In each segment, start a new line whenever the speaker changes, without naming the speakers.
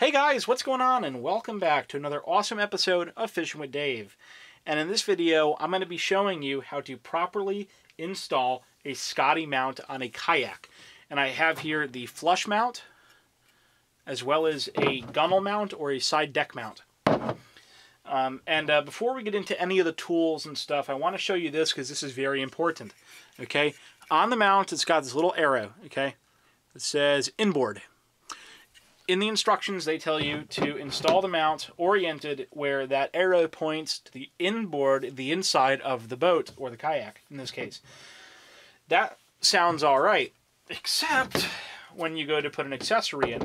Hey guys, what's going on? And welcome back to another awesome episode of Fishing with Dave. And in this video, I'm going to be showing you how to properly install a Scotty mount on a kayak. And I have here the flush mount, as well as a gunnel mount or a side deck mount. Before we get into any of the tools and stuff, I want to show you this because this is very important. Okay, on the mount, it's got this little arrow. Okay, it says inboard. In the instructions, they tell you to install the mount oriented where that arrow points to the inboard, the inside of the boat, or the kayak, in this case. That sounds all right, except when you go to put an accessory in.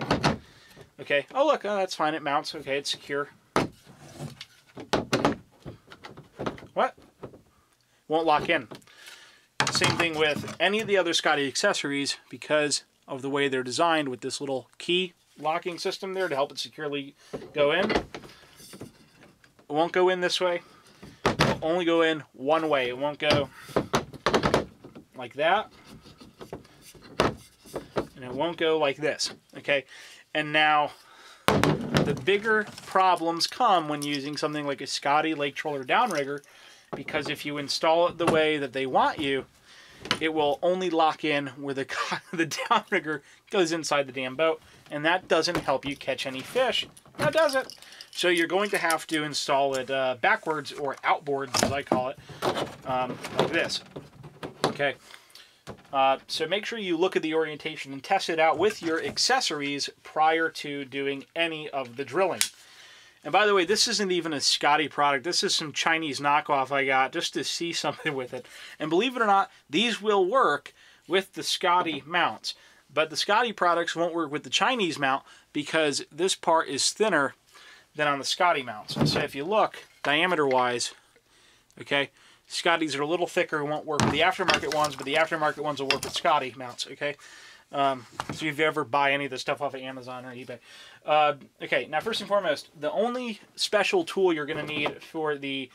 Okay, oh look, oh, that's fine, it mounts, okay, it's secure. What? Won't lock in. Same thing with any of the other Scotty accessories, because of the way they're designed with this little key locking system there to help it securely go in. It won't go in this way. It will only go in one way. It won't go like that. And it won't go like this. Okay? And now, the bigger problems come when using something like a Scotty Lake Troller downrigger, because if you install it the way that they want you, it will only lock in where the downrigger goes inside the damn boat, and that doesn't help you catch any fish. That doesn't. So you're going to have to install it backwards, or outboard, as I call it, like this. Okay. So make sure you look at the orientation and test it out with your accessories prior to doing any of the drilling. And by the way, this isn't even a Scotty product. This is some Chinese knockoff I got just to see something with it. And believe it or not, these will work with the Scotty mounts. But the Scotty products won't work with the Chinese mount because this part is thinner than on the Scotty mounts. So if you look, diameter-wise, okay, Scotties are a little thicker and won't work with the aftermarket ones, but the aftermarket ones will work with Scotty mounts, okay? So if you ever buy any of the stuff off of Amazon or eBay. Okay, now first and foremost, the only special tool you're going to need for the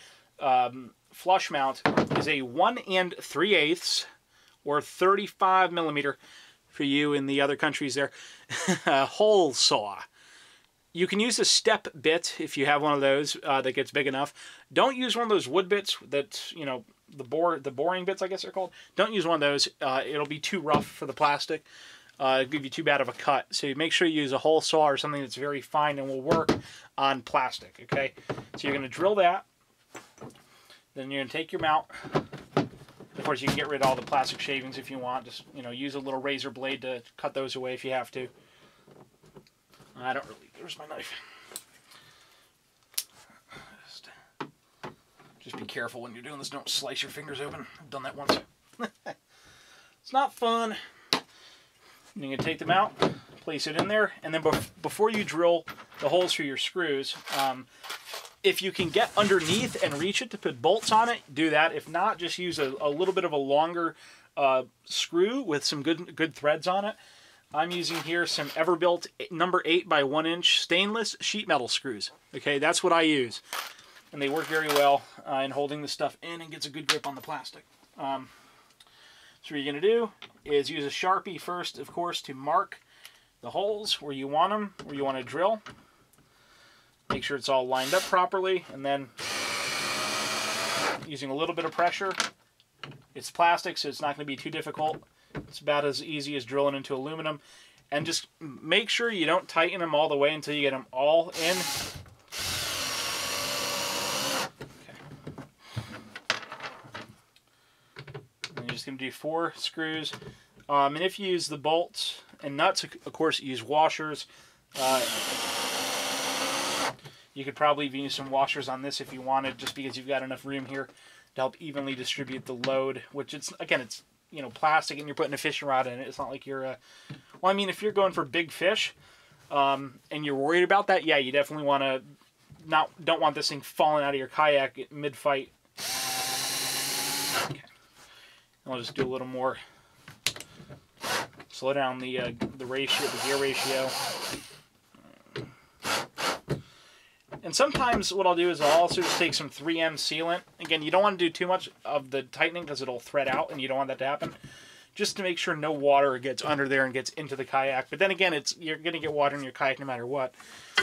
flush mount is a 1 3/8 or 35 millimeter for you in the other countries there, hole saw. You can use a step bit if you have one of those that gets big enough. Don't use one of those wood bits that, you know, the boring bits, I guess they're called. Don't use one of those. It'll be too rough for the plastic. It'll give you too bad of a cut. So make sure you use a hole saw or something that's very fine and will work on plastic, okay? So you're going to drill that. Then you're going to take your mount. Of course, you can get rid of all the plastic shavings if you want. Just, you know, use a little razor blade to cut those away if you have to. I don't really... Where's my knife? Just be careful when you're doing this. Don't slice your fingers open. I've done that once. It's not fun. You're going to take them out, place it in there, and then before you drill the holes for your screws, if you can get underneath and reach it to put bolts on it, do that. If not, just use a little bit of a longer screw with some good threads on it. I'm using here some Everbuilt number 8 by 1 inch stainless sheet metal screws. Okay, that's what I use. And they work very well in holding the stuff in and gets a good grip on the plastic. So what you're going to do is use a Sharpie first, of course, to mark the holes where you want them, where you want to drill. Make sure it's all lined up properly, and then using a little bit of pressure. It's plastic, so it's not going to be too difficult. It's about as easy as drilling into aluminum. And just make sure you don't tighten them all the way until you get them all in. You're just going to do 4 screws. And if you use the bolts and nuts, of course, use washers. You could probably even use some washers on this if you wanted, just because you've got enough room here to help evenly distribute the load. Which it's, again, it's, you know, plastic and you're putting a fishing rod in it. It's not like you're, well, I mean, if you're going for big fish and you're worried about that, yeah, you definitely want to don't want this thing falling out of your kayak mid-fight. Okay. I'll just do a little more. Slow down the ratio, the gear ratio. And sometimes what I'll do is I'll also just take some 3M sealant. Again, you don't want to do too much of the tightening because it'll thread out and you don't want that to happen. just to make sure no water gets under there and gets into the kayak. But then again, you're going to get water in your kayak no matter what.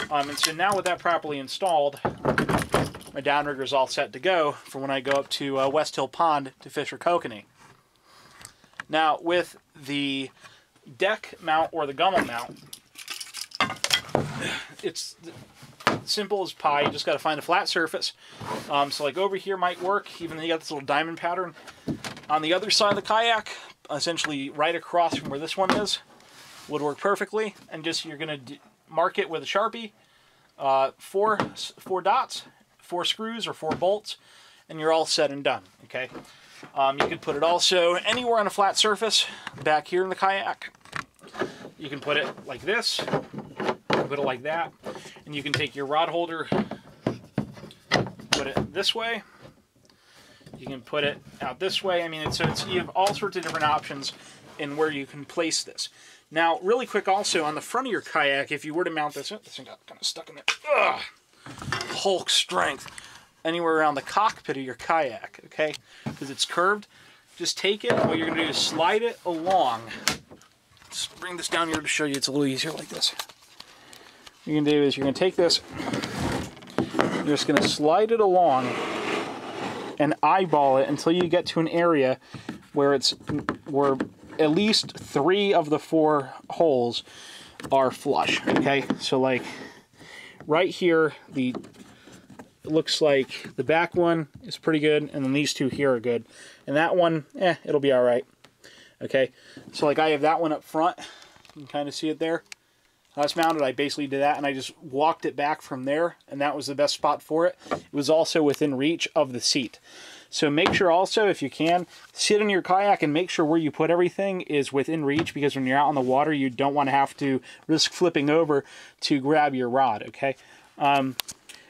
And so now with that properly installed, my downrigger is all set to go for when I go up to West Hill Pond to fish for kokanee. Now with the deck mount or the gummel mount, it's simple as pie. You just got to find a flat surface. So like over here might work, even though you got this little diamond pattern. On the other side of the kayak, essentially right across from where this one is, would work perfectly. And just you're going to mark it with a Sharpie, 4 dots, 4 screws or 4 bolts, and you're all set and done. Okay. You could put it also anywhere on a flat surface back here in the kayak. You can put it like this, put it like that, and you can take your rod holder, put it this way. You can put it out this way. I mean, you have all sorts of different options in where you can place this. Now, really quick also, on the front of your kayak, if you were to mount this, this thing got kind of stuck in there. Ugh, Hulk strength. Anywhere around the cockpit of your kayak, okay? Because it's curved. Just take it, what you're going to do is slide it along. Let's bring this down here to show you it's a little easier like this. What you're going to do is you're going to take this, you're just going to slide it along and eyeball it until you get to an area where at least 3 of the 4 holes are flush, okay? So like right here, it looks like the back one is pretty good, and then these 2 here are good. And that one, it'll be all right. Okay, so like I have that one up front. You can kind of see it there. That's mounted. I basically did that, and I just walked it back from there, and that was the best spot for it. It was also within reach of the seat. So make sure also, if you can, sit in your kayak and make sure where you put everything is within reach, because when you're out on the water, you don't want to have to risk flipping over to grab your rod, okay?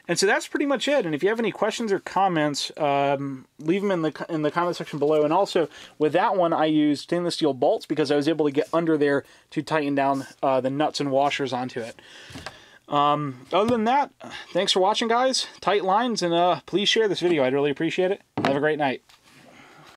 And so that's pretty much it. And if you have any questions or comments, leave them in the comment section below. And also, with that one, I used stainless steel bolts because I was able to get under there to tighten down the nuts and washers onto it. Other than that, thanks for watching, guys. Tight lines, and please share this video. I'd really appreciate it. Have a great night.